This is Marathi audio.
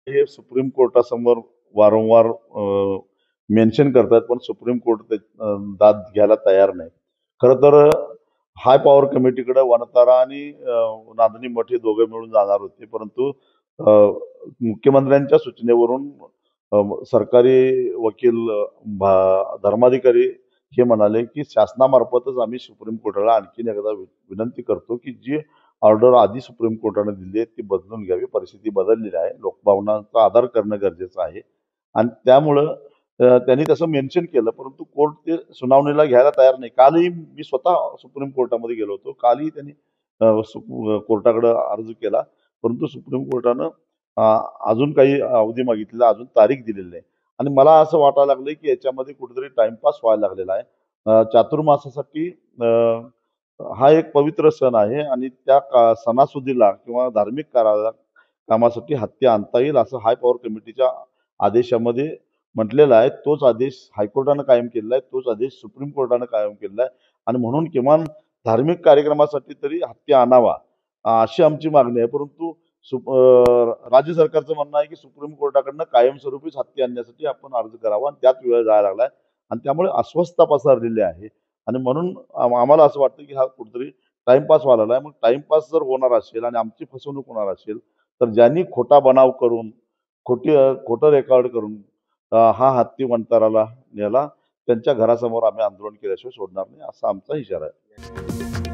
हे सुप्रीम कोर्टासमोर वारंवार मेन्शन करतात, पण सुप्रीम कोर्ट ते दाद घ्यायला तयार नाही. खरं तर हाय पॉवर कमिटीकडे वनतारा आणि नांदणी मठ हे दोघे मिळून जाणार होते. परंतु अ, मुख्यमंत्र्यांच्या सूचनेवरून सरकारी वकील धर्माधिकारी हे म्हणाले, की शासनामार्फतच आम्ही सुप्रीम कोर्टाला आणखीन एकदा विनंती करतो, की जी ऑर्डर आधी सुप्रीम कोर्टाने दिली आहे ती बदलून घ्यावी. परिस्थिती बदललेली आहे. लोकभावनांचा आदर करणं गरजेचं आहे आणि त्यामुळं त्यांनी तसं मेन्शन केलं, परंतु कोर्ट ते सुनावणीला घ्यायला तयार नाही. कालही मी स्वतः सुप्रीम कोर्टामध्ये गेलो होतो. कालही त्यांनी कोर्टाकडे अर्ज केला, परंतु सुप्रीम कोर्टानं अ, अजून काही अवधी मागितलेला, अजून तारीख दिलेली नाही आणि मला असं वाटायला लागलंय, की याच्यामध्ये कुठेतरी टाईमपास व्हायला लागलेला आहे. चातुर्मासासाठी हा एक पवित्र सण आहे आणि त्या सणासुदीला किंवा धार्मिक कामासाठी हत्ती आणता येईल असं हाय पॉवर कमिटीच्या आदेशामध्ये म्हटलेलं आहे. तोच आदेश हायकोर्टानं कायम केलेला आहे. तोच आदेश सुप्रीम कोर्टानं कायम केलेला आहे आणि म्हणून किमान धार्मिक कार्यक्रमासाठी तरी हत्ती आणावा अशी आमची मागणी आहे. परंतु राज्य सरकारचं म्हणणं आहे, की सुप्रीम कोर्टाकडनं कायमस्वरूपीच हत्ती आणण्यासाठी आपण अर्ज करावा आणि त्यात वेळ जायला लागलाय आणि त्यामुळे अस्वस्थता पसरलेली आहे आणि म्हणून आम्हाला असं वाटतं, की हा कुठेतरी टाईमपास व्हायला लागलाय. मग टाईमपास जर होणार असेल आणि आमची फसवणूक होणार असेल, तर ज्यांनी खोटा बनाव करून, खोटं रेकॉर्ड करून हा हत्ती वनतराला नेला, त्यांच्या घरासमोर आम्ही आंदोलन केल्याशिवाय सोडणार नाही, असा आमचा इशारा आहे.